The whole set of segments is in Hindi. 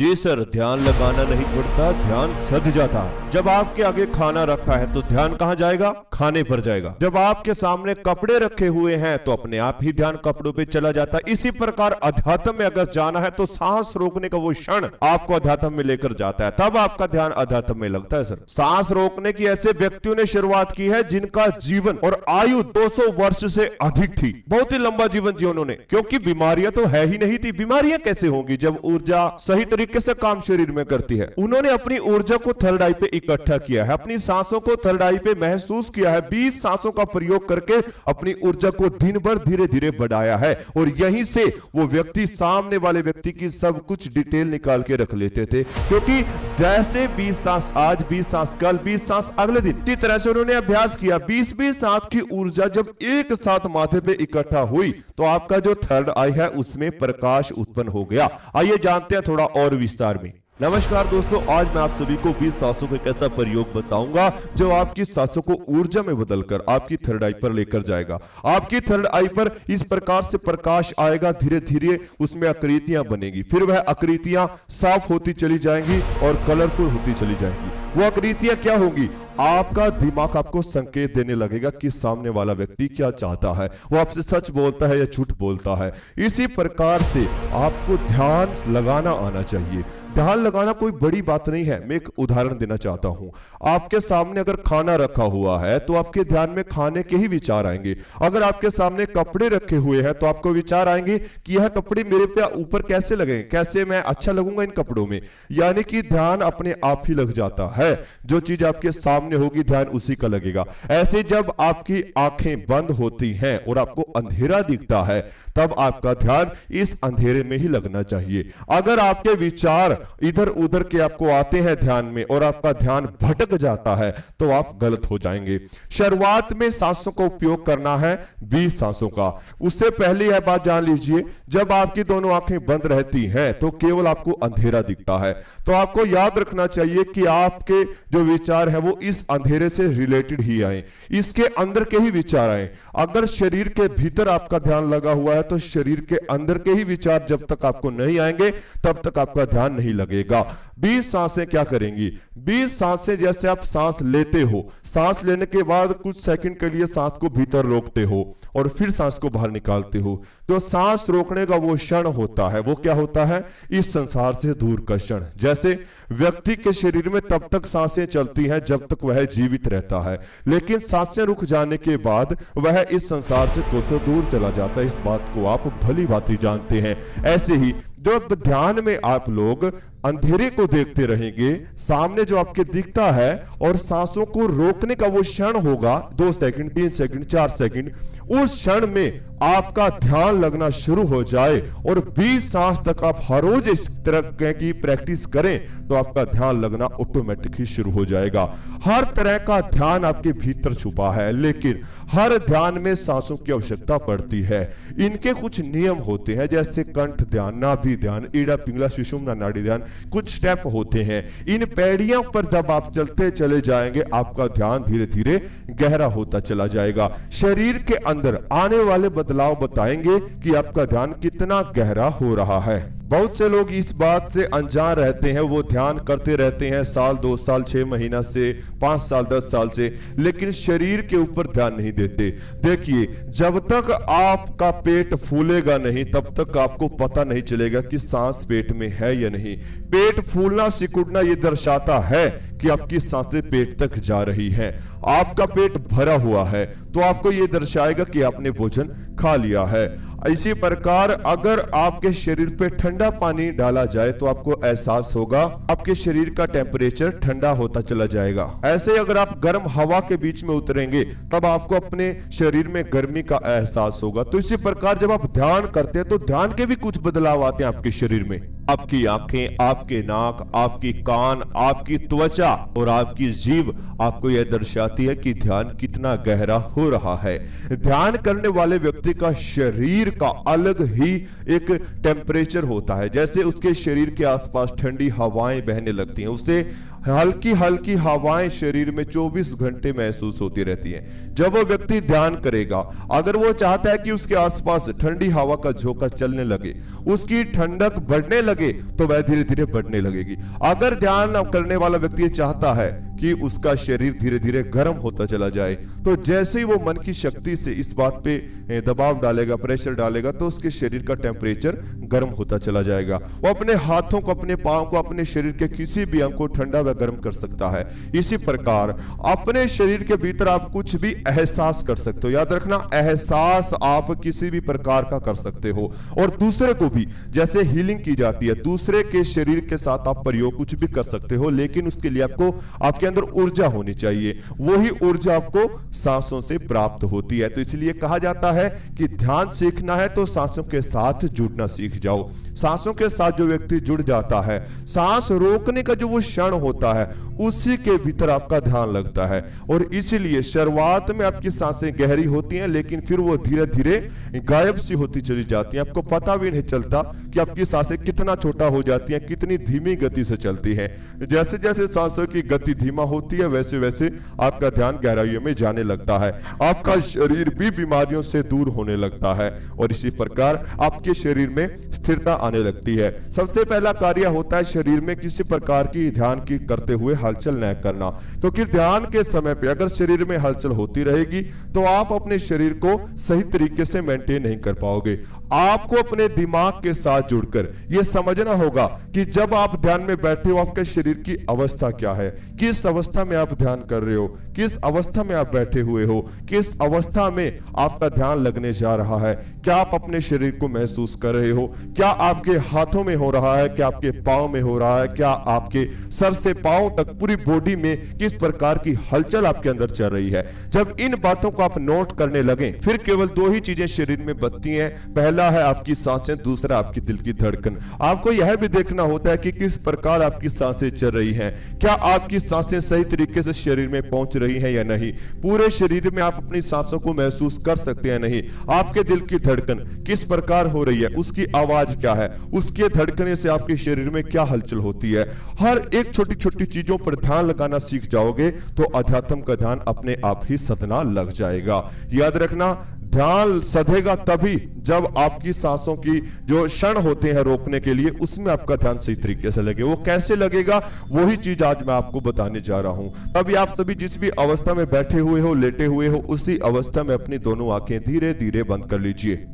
जी सर, ध्यान लगाना नहीं पड़ता, ध्यान सध जाता है। जब आपके आगे खाना रखा है तो ध्यान कहाँ जाएगा? खाने पर जाएगा। जब आपके सामने कपड़े रखे हुए हैं तो अपने आप ही ध्यान कपड़ों पे चला जाता है। इसी प्रकार अध्यात्म में अगर जाना है तो सांस रोकने का वो क्षण आपको अध्यात्म में लेकर जाता है, तब आपका ध्यान अध्यात्म में लगता है। सर, सांस रोकने की ऐसे व्यक्तियों ने शुरुआत की है जिनका जीवन और आयु 200 वर्ष से अधिक थी। बहुत ही लंबा जीवन जिया उन्होंने, क्योंकि बीमारियां तो है ही नहीं थी। बीमारियां कैसे होंगी जब ऊर्जा सही तरीके से काम शरीर में करती है। उन्होंने अपनी ऊर्जा को थर्ड आई पे इकट्ठा किया है, अपनी सांसों को थर्ड आई पे महसूस किया है, 20 सांसों का प्रयोग करके अपनी ऊर्जा को दिन भर धीरे धीरे बढ़ाया है। और यहीं से वो व्यक्ति सामने वाले व्यक्ति की सब कुछ डिटेल निकाल के रख लेते थे, क्योंकि जैसे 20 सांस आज, 20 सांस कल, 20 सांस अगले दिन, इसी तरह से उन्होंने अभ्यास किया। 20-20 सांस की ऊर्जा जब एक साथ माथे पे इकट्ठा हुई तो आपका जो थर्ड आई है उसमें प्रकाश उत्पन्न हो गया। आइए जानते हैं थोड़ा और विस्तार में। नमस्कार दोस्तों, आज मैं आप सभी को 20 सांसों का कैसा प्रयोग बताऊंगा जो आपकी सांसों को ऊर्जा में बदलकर आपकी थर्ड आई पर लेकर जाएगा। आपकी थर्ड आई पर इस प्रकार से प्रकाश आएगा, धीरे धीरे उसमें आकृतियां बनेगी, फिर वह आकृतियां साफ होती चली जाएंगी और कलरफुल होती चली जाएंगी। वो आकृतियां क्या होंगी? आपका दिमाग आपको संकेत देने लगेगा कि सामने वाला व्यक्ति क्या चाहता है, वो आपसे सच बोलता है या झूठ बोलता है। इसी प्रकार से आपको ध्यान लगाना आना चाहिए। ध्यान लगाना कोई बड़ी बात नहीं है। मैं एक उदाहरण देना चाहता हूं। आपके सामने अगर खाना रखा हुआ है तो आपके ध्यान में खाने के ही विचार आएंगे। अगर आपके सामने कपड़े रखे हुए हैं तो आपको विचार आएंगे कि यह कपड़े मेरे पे ऊपर कैसे लगेंगे, कैसे मैं अच्छा लगूंगा इन कपड़ों में। यानी कि ध्यान अपने आप ही लग जाता है। जो चीज आपके सामने होगी ध्यान उसी का लगेगा। ऐसे जब आपकी आंखें बंद होती हैं और आपको अंधेरा दिखता है तब आपका ध्यान इस अंधेरे में ही लगना चाहिए। अगर आपके विचार इधर उधर के आपको आते हैं ध्यान में और आपका ध्यान भटक जाता है तो आप गलत हो जाएंगे। शुरुआत में सांसों का उपयोग करना है 20 सांसों का। उससे पहले यह बात जान लीजिए, जब आपकी दोनों आंखें बंद रहती हैं तो केवल आपको अंधेरा दिखता है। तो आपको याद रखना चाहिए कि आपके जो विचार है वो इस अंधेरे से रिलेटेड ही आए, इसके अंदर के ही विचार आए। अगर शरीर के भीतर आपका ध्यान लगा हुआ है तो शरीर के अंदर के ही विचार जब तक आपको नहीं आएंगे तब तक आपका ध्यान नहीं लगेगा। 20 सांसें क्या करेंगी? 20 सांसें जैसे आप सांस लेते हो, सांस लेने के बाद कुछ सेकंड के लिए सांस को भीतर रोकते हो और फिर सांस को बाहर निकालते हो। तो सांस रोकने का वो क्षण होता है, वो क्या होता है? इस संसार से दूर का क्षण। जैसे व्यक्ति के शरीर में तब तक सांसें चलती हैं जब तक वह जीवित रहता है, लेकिन सांसें रुक जाने के बाद वह इस संसार से कोसों दूर चला जाता है। इस बात को आप भली भांति जानते हैं। ऐसे ही जब ध्यान में आप लोग अंधेरे को देखते रहेंगे, सामने जो आपके दिखता है और सांसों को रोकने का वो क्षण होगा 2 सेकंड, 3 सेकंड, 4 सेकंड, उस क्षण में आपका ध्यान लगना शुरू हो जाए और 20 सांस तक आप हर रोज इस तरह की प्रैक्टिस करें तो आपका ध्यान लगना ऑटोमेटिक ही शुरू हो जाएगा। हर तरह का ध्यान आपके भीतर छुपा है, लेकिन हर ध्यान में सांसों की आवश्यकता पड़ती है। इनके कुछ नियम होते हैं, जैसे कंठ ध्यान, नाभि ध्यान, ईड़ा पिंगला सुषुम्ना नाड़ी ध्यान, कुछ स्टेप होते हैं। इन पैड़ियों पर जब आप चलते चले जाएंगे आपका ध्यान धीरे धीरे गहरा होता चला जाएगा। शरीर के अंदर आने वाले बदलाव बताएंगे कि आपका ध्यान कितना गहरा हो रहा है। बहुत से लोग इस बात से अनजान रहते हैं, वो ध्यान करते रहते हैं साल, 2 साल, 6 महीना से, 5 साल, 10 साल से, लेकिन शरीर के ऊपर ध्यान नहीं देते। देखिए, जब तक आपका पेट फूलेगा नहीं तब तक आपको पता नहीं चलेगा कि सांस पेट में है या नहीं। पेट फूलना सिकुड़ना ये दर्शाता है कि आपकी सांसें पेट तक जा रही हैं। आपका पेट भरा हुआ है तो आपको ये दर्शाएगा कि आपने भोजन खा लिया है। इसी प्रकार अगर आपके शरीर पे ठंडा पानी डाला जाए तो आपको एहसास होगा आपके शरीर का टेम्परेचर ठंडा होता चला जाएगा। ऐसे अगर आप गर्म हवा के बीच में उतरेंगे तब आपको अपने शरीर में गर्मी का एहसास होगा। तो इसी प्रकार जब आप ध्यान करते हैं तो ध्यान के भी कुछ बदलाव आते हैं आपके शरीर में। आपकी आंखें, आपके नाक, आपकी कान, आपकी त्वचा और आपकी जीभ आपको यह दर्शाती है कि ध्यान कितना गहरा हो रहा है। ध्यान करने वाले व्यक्ति का शरीर का अलग ही एक टेम्परेचर होता है। जैसे उसके शरीर के आसपास ठंडी हवाएं बहने लगती हैं, उससे हल्की हल्की हवाएं शरीर में 24 घंटे महसूस होती रहती हैं। जब वो व्यक्ति ध्यान करेगा, अगर वो चाहता है कि उसके आसपास ठंडी हवा का झोंका चलने लगे, उसकी ठंडक बढ़ने लगे, तो वह धीरे धीरे बढ़ने लगेगी। अगर ध्यान करने वाला व्यक्ति चाहता है कि उसका शरीर धीरे धीरे गर्म होता चला जाए, तो जैसे ही वो मन की शक्ति से इस बात पे दबाव डालेगा, प्रेशर डालेगा, तो उसके शरीर का टेम्परेचर गर्म होता चला जाएगा। वो अपने हाथों को, अपने पांव को, अपने शरीर के किसी भी अंग को ठंडा व गर्म कर सकता है। इसी प्रकार अपने शरीर के भीतर आप कुछ भी एहसास कर सकते हो। याद रखना, एहसास आप किसी भी प्रकार का कर सकते हो, और दूसरे को भी, जैसे हीलिंग की जाती है, दूसरे के शरीर के साथ आप प्रयोग कुछ भी कर सकते हो, लेकिन उसके लिए आपको आपके अंदर ऊर्जा होनी चाहिए। वही ऊर्जा आपको सांसों से प्राप्त होती है। तो इसलिए कहा जाता है कि ध्यान सीखना है तो सांसों के साथ जुड़ना सीख जाओ। सांसों के साथ जो व्यक्ति जुड़ जाता है, सांस रोकने का जो वो क्षण होता है, उसी के भीतर आपका ध्यान लगता है। और इसीलिए शुरुआत में आपकी सांसें गहरी होती हैं, लेकिन फिर वो धीरे धीरे गायब सी होती चली जाती हैं। आपको पता भी नहीं चलता कि आपकी सांसें कितना छोटा हो जाती हैं, कितनी धीमी गति से चलती हैं। जैसे जैसे सांसों की गति धीमा होती है, वैसे वैसे आपका ध्यान गहराइयों में जाने लगता है। आपका शरीर भी बीमारियों से दूर होने लगता है, और इसी प्रकार आपके शरीर में स्थिरता आने लगती है। सबसे पहला कार्य होता है शरीर में किसी प्रकार की ध्यान की करते हुए हलचल न करना, क्योंकि ध्यान के समय पे अगर शरीर में हलचल होती रहेगी तो आप अपने शरीर को सही तरीके से मेंटेन नहीं कर पाओगे। आपको अपने दिमाग के साथ जुड़कर यह समझना होगा कि जब आप ध्यान में बैठे हो, आपके शरीर की अवस्था क्या है, किस अवस्था में आप ध्यान कर रहे हो, किस अवस्था में आप बैठे हुए हो, किस अवस्था में आपका ध्यान लगने जा रहा है, क्या आप अपने शरीर को महसूस कर रहे हो, क्या आपके हाथों में हो रहा है, क्या आपके पांव में हो रहा है, क्या आपके सर से पांव तक पूरी बॉडी में किस प्रकार की हलचल आपके अंदर चल रही है। जब इन बातों को आप नोट करने लगे, फिर केवल दो ही चीजें शरीर में बचती हैं। पहला है आपकी सांसें, दूसरा आपकी दिल की धड़कन। आपको यह भी देखना होता है कि किस प्रकार आपकी सांसें चल रही हैं, क्या आपकी सांसें सही तरीके से शरीर में पहुंच रही हैं या नहीं। पूरे शरीर में आप अपनी सांसों को महसूस कर सकते हैं नहीं। आपके दिल की धड़कन किस प्रकार हो रही है, उसकी आवाज क्या है, उसके धड़कने से आपके शरीर में क्या हलचल होती है। हर एक छोटी छोटी चीजों पर ध्यान लगाना सीख जाओगे तो अध्यात्म का ध्यान अपने आप ही सधना लग जाएगा। याद रखना, ध्यान सधेगा तभी जब आपकी सांसों की जो क्षण होते हैं रोकने के लिए, उसमें आपका ध्यान सही तरीके से लगे। वो कैसे लगेगा, वही चीज आज मैं आपको बताने जा रहा हूं। तभी आप सभी जिस भी अवस्था में बैठे हुए हो, लेटे हुए हो, उसी अवस्था में अपनी दोनों आंखें धीरे धीरे बंद कर लीजिए।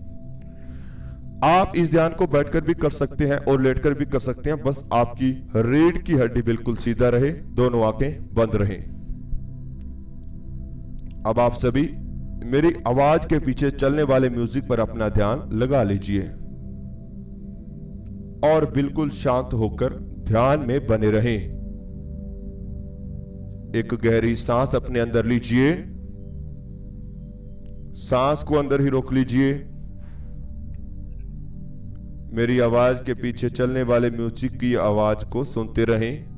आप इस ध्यान को बैठकर भी कर सकते हैं और लेटकर भी कर सकते हैं। बस आपकी रीढ़ की हड्डी बिल्कुल सीधा रहे, दोनों आंखें बंद रहें। अब आप सभी मेरी आवाज के पीछे चलने वाले म्यूजिक पर अपना ध्यान लगा लीजिए और बिल्कुल शांत होकर ध्यान में बने रहें। एक गहरी सांस अपने अंदर लीजिए, सांस को अंदर ही रोक लीजिए। मेरी आवाज के पीछे चलने वाले म्यूजिक की आवाज को सुनते रहें।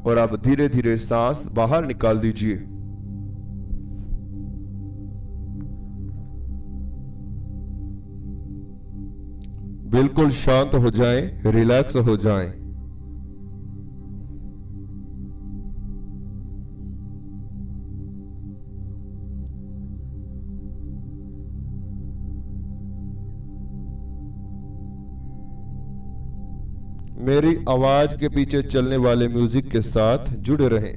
और अब धीरे धीरे सांस बाहर निकाल दीजिए। बिल्कुल शांत हो जाएं, रिलैक्स हो जाएं। मेरी आवाज के पीछे चलने वाले म्यूजिक के साथ जुड़े रहें।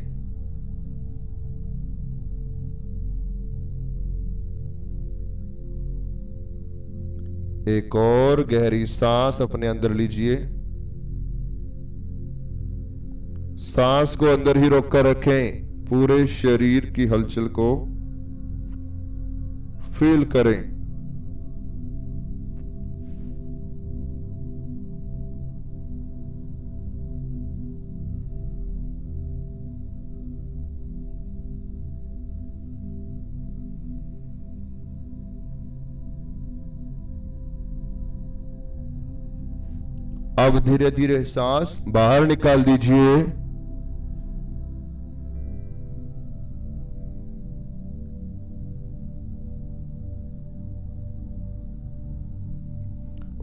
एक और गहरी सांस अपने अंदर लीजिए। सांस को अंदर ही रोककर रखें। पूरे शरीर की हलचल को फील करें। अब धीरे धीरे सांस बाहर निकाल दीजिए।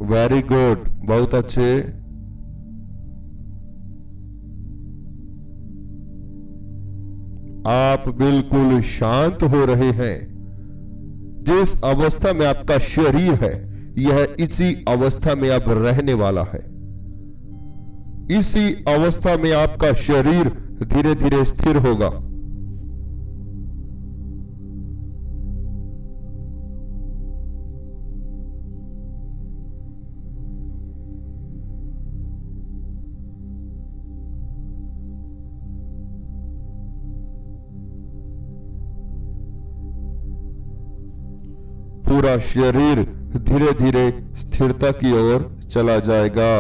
वेरी गुड, बहुत अच्छे। आप बिल्कुल शांत हो रहे हैं। जिस अवस्था में आपका शरीर है, यह इसी अवस्था में अब रहने वाला है। इसी अवस्था में आपका शरीर धीरे धीरे स्थिर होगा। पूरा शरीर धीरे धीरे स्थिरता की ओर चला जाएगा।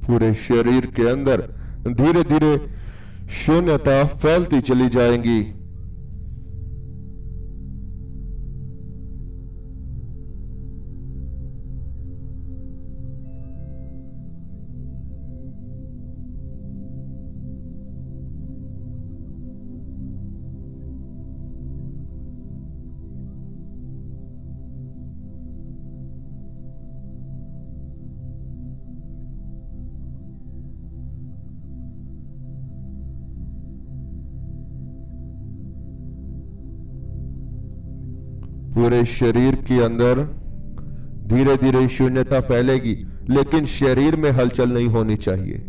पूरे शरीर के अंदर धीरे धीरे शून्यता फैलती चली जाएगी। पूरे शरीर के अंदर धीरे धीरे शून्यता फैलेगी, लेकिन शरीर में हलचल नहीं होनी चाहिए।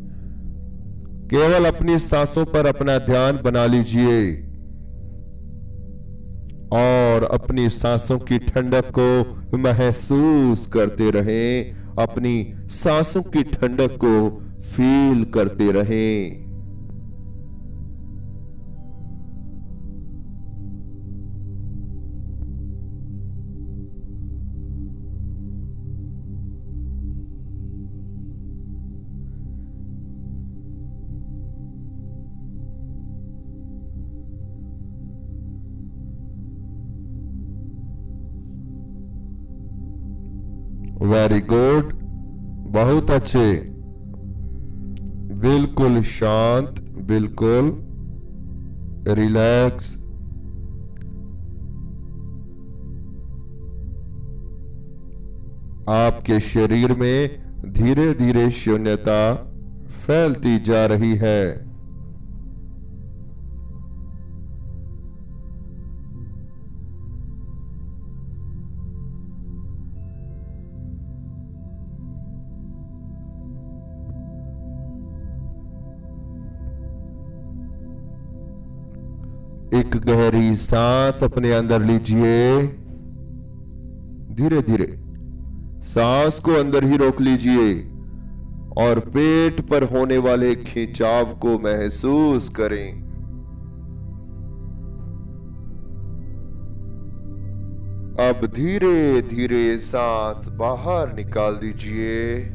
केवल अपनी सांसों पर अपना ध्यान बना लीजिए और अपनी सांसों की ठंडक को महसूस करते रहें। अपनी सांसों की ठंडक को फील करते रहें। वेरी गुड, बहुत अच्छे। बिल्कुल शांत, बिल्कुल रिलैक्स। आपके शरीर में धीरे धीरे शून्यता फैलती जा रही है। एक गहरी सांस अपने अंदर लीजिए। धीरे धीरे सांस को अंदर ही रोक लीजिए और पेट पर होने वाले खिंचाव को महसूस करें। अब धीरे धीरे सांस बाहर निकाल दीजिए।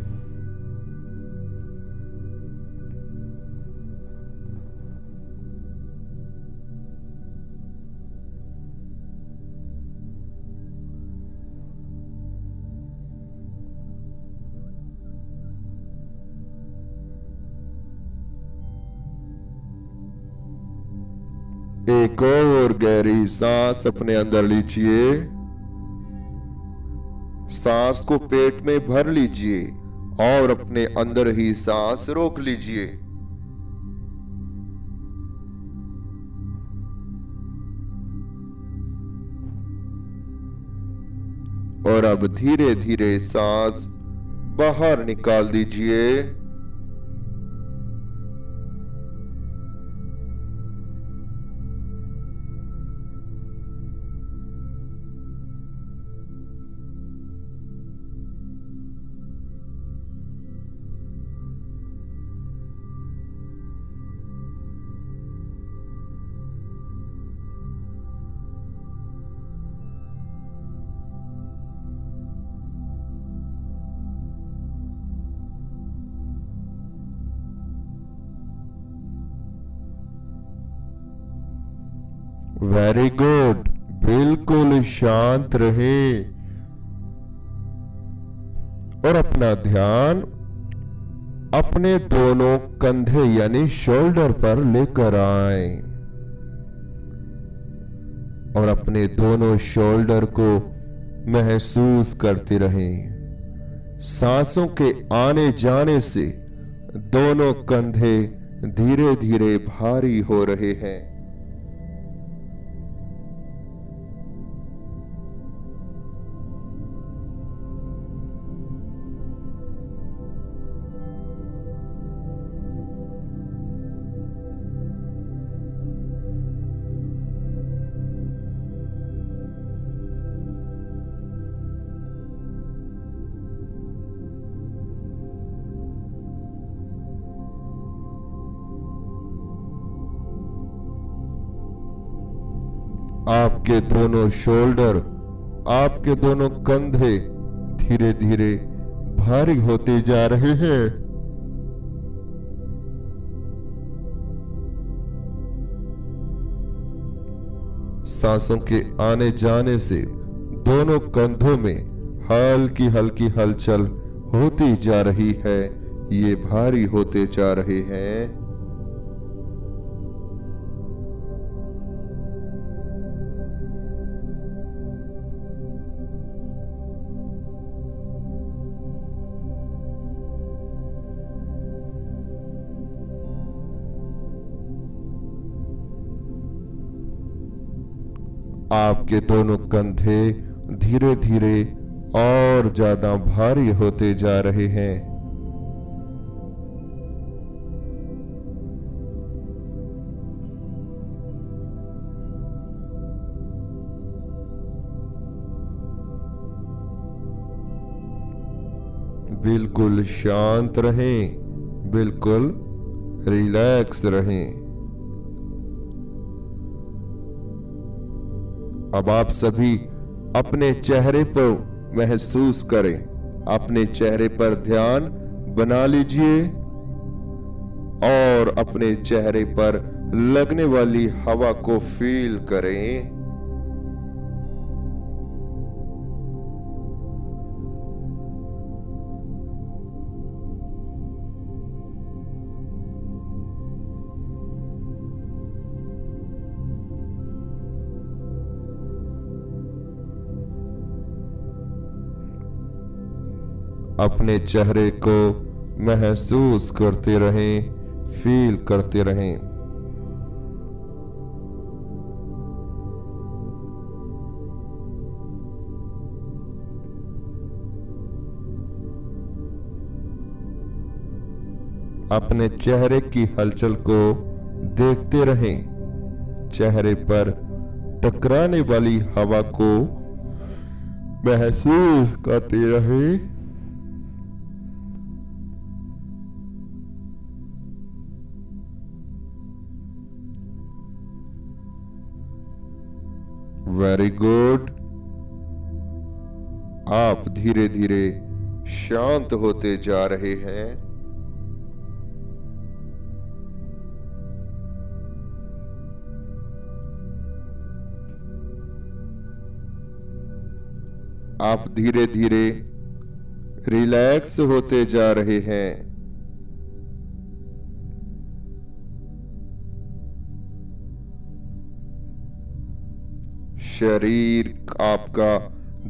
एक और गहरी सांस अपने अंदर लीजिए। सांस को पेट में भर लीजिए और अपने अंदर ही सांस रोक लीजिए। और अब धीरे धीरे सांस बाहर निकाल दीजिए। वेरी गुड, बिल्कुल शांत रहे और अपना ध्यान अपने दोनों कंधे यानी शोल्डर पर लेकर आए। और अपने दोनों शोल्डर को महसूस करते रहें। सांसों के आने जाने से दोनों कंधे धीरे धीरे भारी हो रहे हैं। आपके दोनों शोल्डर, आपके दोनों कंधे धीरे धीरे भारी होते जा रहे हैं। सांसों के आने जाने से दोनों कंधों में हल्की हल्की हलचल होती जा रही है। ये भारी होते जा रहे हैं। आपके दोनों कंधे धीरे धीरे और ज्यादा भारी होते जा रहे हैं। बिल्कुल शांत रहें, बिल्कुल रिलैक्स रहें। अब आप सभी अपने चेहरे पर महसूस करें, अपने चेहरे पर ध्यान बना लीजिए और अपने चेहरे पर लगने वाली हवा को फील करें। अपने चेहरे को महसूस करते रहें, फील करते रहें। अपने चेहरे की हलचल को देखते रहें। चेहरे पर टकराने वाली हवा को महसूस करते रहें। Very good. आप धीरे धीरे शांत होते जा रहे हैं। आप धीरे धीरे रिलैक्स होते जा रहे हैं। शरीर आपका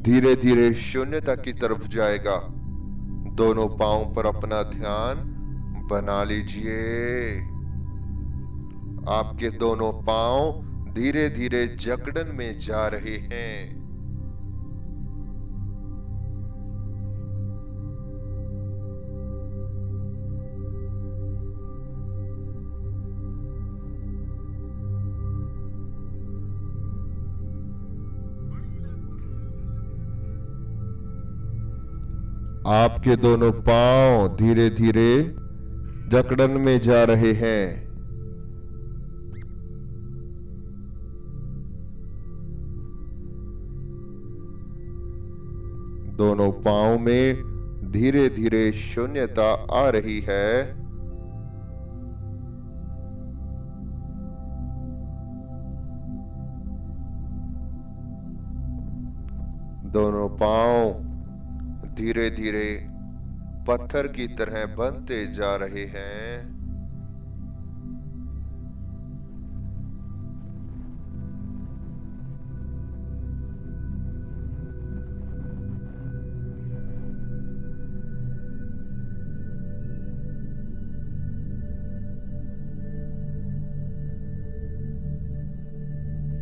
धीरे धीरे शून्यता की तरफ जाएगा। दोनों पांव पर अपना ध्यान बना लीजिए। आपके दोनों पांव धीरे धीरे जकड़न में जा रहे हैं। आपके दोनों पांव धीरे धीरे जकड़न में जा रहे हैं। दोनों पांव में धीरे धीरे शून्यता आ रही है। दोनों पांव धीरे धीरे पत्थर की तरह बनते जा रहे हैं।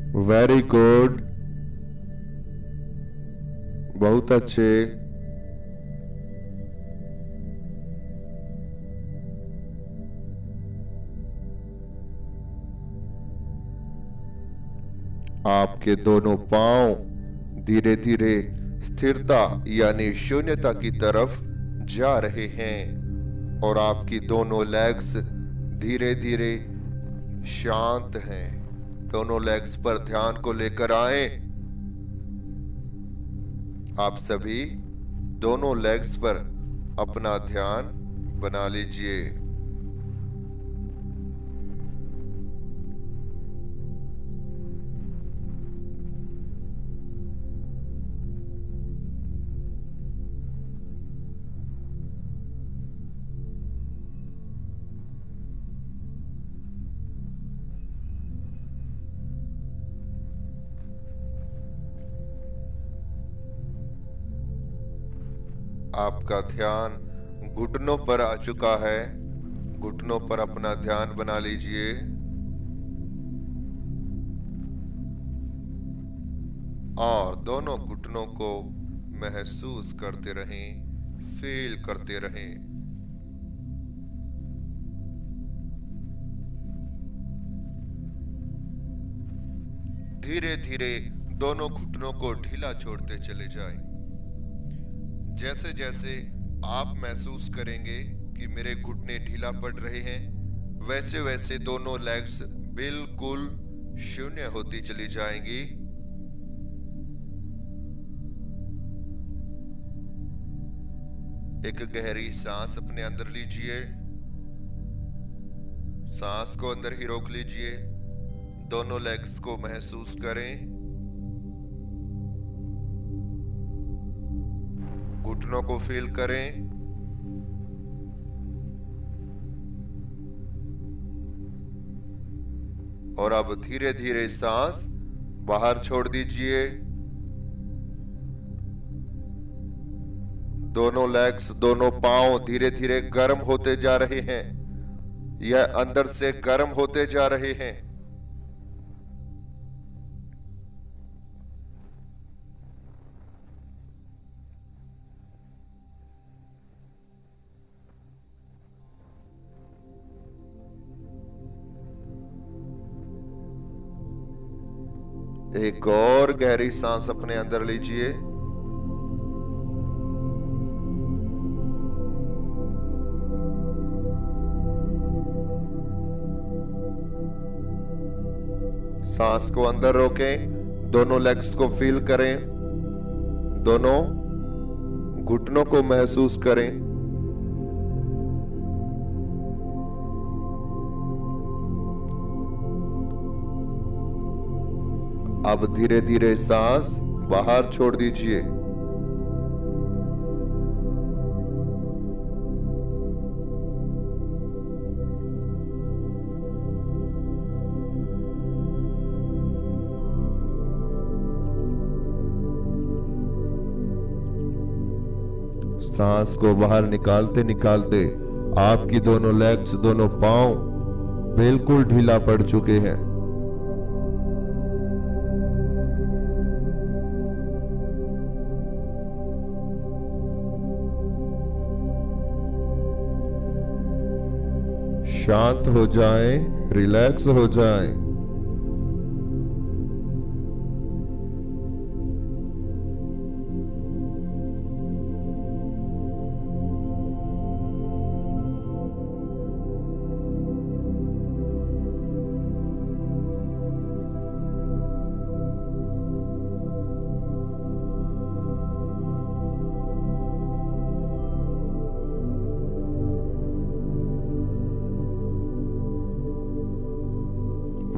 वेरी गुड, बहुत अच्छे। आपके दोनों पांव धीरे धीरे स्थिरता यानी शून्यता की तरफ जा रहे हैं और आपकी दोनों लेग्स धीरे धीरे शांत हैं। दोनों लेग्स पर ध्यान को लेकर आए। आप सभी दोनों लेग्स पर अपना ध्यान बना लीजिए। आपका ध्यान घुटनों पर आ चुका है। घुटनों पर अपना ध्यान बना लीजिए। और दोनों घुटनों को महसूस करते रहें, फील करते रहें। धीरे धीरे दोनों घुटनों को ढीला छोड़ते चले जाएं। जैसे जैसे आप महसूस करेंगे कि मेरे घुटने ढीला पड़ रहे हैं, वैसे वैसे दोनों लेग्स बिल्कुल शून्य होती चली जाएंगी। एक गहरी सांस अपने अंदर लीजिए। सांस को अंदर ही रोक लीजिए। दोनों लेग्स को महसूस करें। घुटनों को फील करें। और अब धीरे धीरे सांस बाहर छोड़ दीजिए। दोनों लेग्स, दोनों पांव धीरे धीरे गर्म होते जा रहे हैं। यह अंदर से गर्म होते जा रहे हैं। एक और गहरी सांस अपने अंदर लीजिए। सांस को अंदर रोकें। दोनों लेग्स को फील करें। दोनों घुटनों को महसूस करें। अब धीरे धीरे सांस बाहर छोड़ दीजिए। सांस को बाहर निकालते निकालते आपकी दोनों लेग्स, दोनों पांव बिल्कुल ढीला पड़ चुके हैं। शांत हो जाएं, रिलैक्स हो जाएं।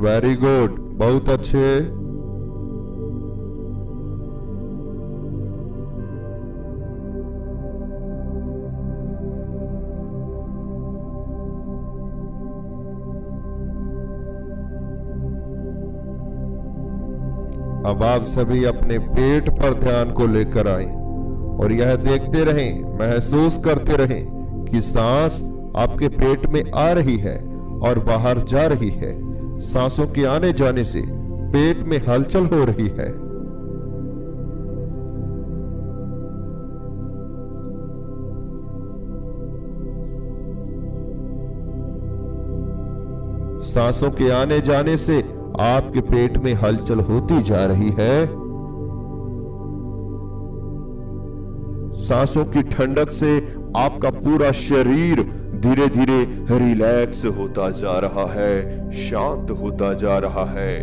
वेरी गुड, बहुत अच्छे। अब आप सभी अपने पेट पर ध्यान को लेकर आए और यह देखते रहें, महसूस करते रहें कि सांस आपके पेट में आ रही है और बाहर जा रही है। सांसों के आने जाने से पेट में हलचल हो रही है। सांसों के आने जाने से आपके पेट में हलचल होती जा रही है। सांसों की ठंडक से आपका पूरा शरीर धीरे धीरे रिलैक्स होता जा रहा है, शांत होता जा रहा है।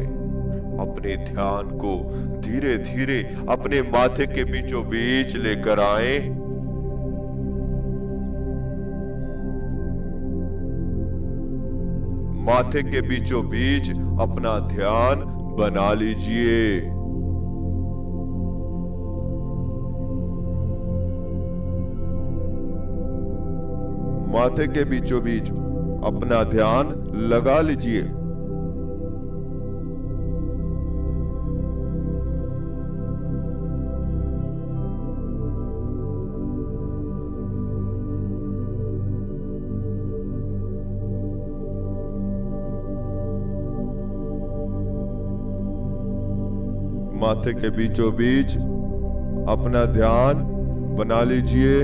अपने ध्यान को धीरे धीरे अपने माथे के बीचों बीच लेकर आए। माथे के बीचों बीच अपना ध्यान बना लीजिए। माथे के बीचों बीच अपना ध्यान लगा लीजिए। माथे के बीचों बीच अपना ध्यान बना लीजिए।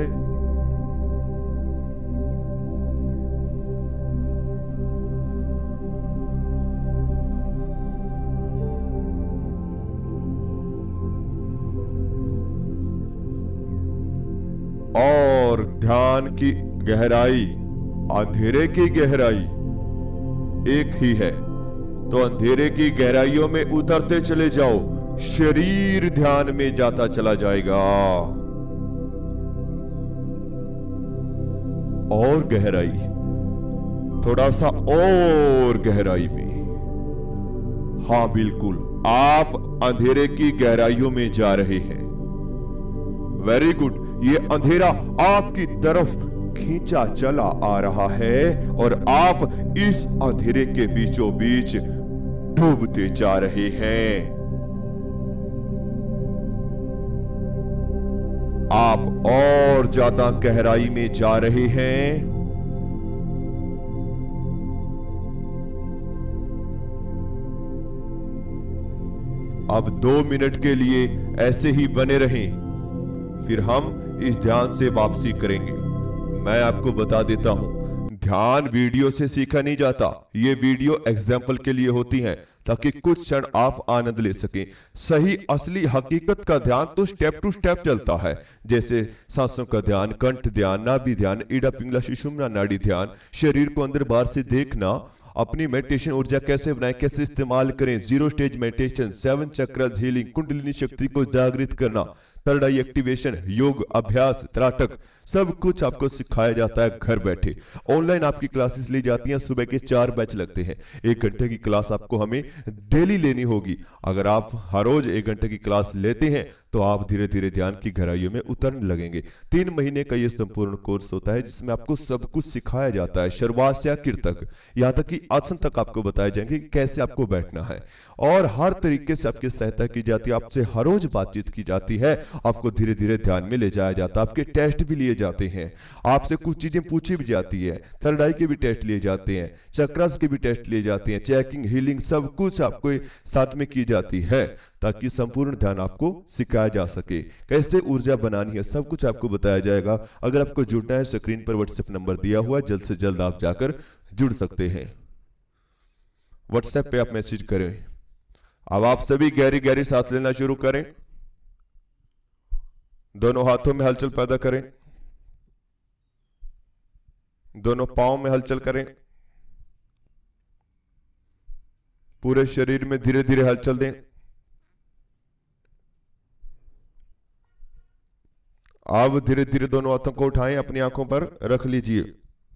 और ध्यान की गहराई, अंधेरे की गहराई एक ही है, तो अंधेरे की गहराइयों में उतरते चले जाओ। शरीर ध्यान में जाता चला जाएगा। और गहराई, थोड़ा सा और गहराई में। हां बिल्कुल, आप अंधेरे की गहराइयों में जा रहे हैं। Very good. ये अंधेरा आपकी तरफ खींचा चला आ रहा है और आप इस अंधेरे के बीचों बीच डूबते जा रहे हैं। आप और ज्यादा गहराई में जा रहे हैं। अब 2 मिनट के लिए ऐसे ही बने रहें, फिर हम इस ध्यान से वापसी करेंगे। मैं आपको बता देता हूं, ध्यान वीडियो से सीखा नहीं जाता। ये वीडियो एग्जाम्पल के लिए होती हैं ताकि कुछ क्षण आप आनंद ले सकें। सही असली हकीकत का ध्यान तो स्टेप टू स्टेप चलता है, जैसे सांसों का ध्यान, कंठ ध्यान, नाभि ध्यान, इड़ा पिंगला सुषुम्ना नाड़ी ध्यान, शरीर को अंदर बाहर से देखना, अपनी मेडिटेशन ऊर्जा कैसे बनाएं, कैसे इस्तेमाल करें, 0 stage meditation, 7 chakras healing, kundalini शक्ति को जागृत करना, थर्ड आई एक्टिवेशन, योग अभ्यास, त्राटक, सब कुछ आपको सिखाया जाता है घर बैठे। ऑनलाइन आपकी क्लासेस ली जाती हैं, सुबह के 4 बैच लगते हैं। 1 घंटे की क्लास आपको हमें डेली लेनी होगी। अगर आप हर रोज 1 घंटे की क्लास लेते हैं तो आप धीरे धीरे ध्यान की गहराइयों में उतरने लगेंगे। 3 महीने का ये संपूर्ण कोर्स होता है जिसमें आपको सब कुछ सिखाया जाता है, शुरुआत से आखिर तक, यहाँ तक कि आसन तक आपको बताए जाएंगे कि कैसे आपको बैठना है। और हर तरीके से आपकी सहायता की जाती है, आपसे हर रोज बातचीत की जाती है, आपको धीरे धीरे ध्यान में ले जाया जाता है, आपके टेस्ट भी लिए जाते हैं, आपसे कुछ चीजें पूछी भी जाती है, थर्ड आई के भी टेस्ट लिए जाते हैं, चक्रस के भी टेस्ट लिए जाते हैं, चेकिंग, हीलिंग, सब कुछ आपको साथ में की जाती है ताकि संपूर्ण ध्यान आपको सिखाया जा सके। कैसे ऊर्जा बनानी है सब कुछ आपको बताया जाएगा। अगर आपको जुड़ना है, स्क्रीन पर व्हाट्सएप नंबर दिया हुआ है, जल्द से जल्द आप जाकर जुड़ सकते हैं। व्हाट्सएप पे आप मैसेज करें। अब आप सभी गहरी गहरी सांस लेना शुरू करें। दोनों हाथों में हलचल पैदा करें, दोनों पांव में हलचल करें, पूरे शरीर में धीरे धीरे हलचल दें। अब धीरे धीरे दोनों हाथों को उठाएं, अपनी आंखों पर रख लीजिए,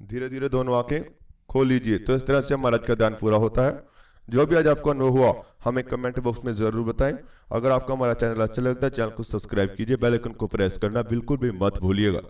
धीरे धीरे दोनों आंखें खोल लीजिए। तो इस तरह से हमारा आज का ध्यान पूरा होता है। जो भी आज आपको अनुभव हुआ हमें कमेंट बॉक्स में जरूर बताएं। अगर आपको हमारा चैनल अच्छा लगता है, चैनल को सब्सक्राइब कीजिए, बेल आइकन को प्रेस करना बिल्कुल भी मत भूलिएगा।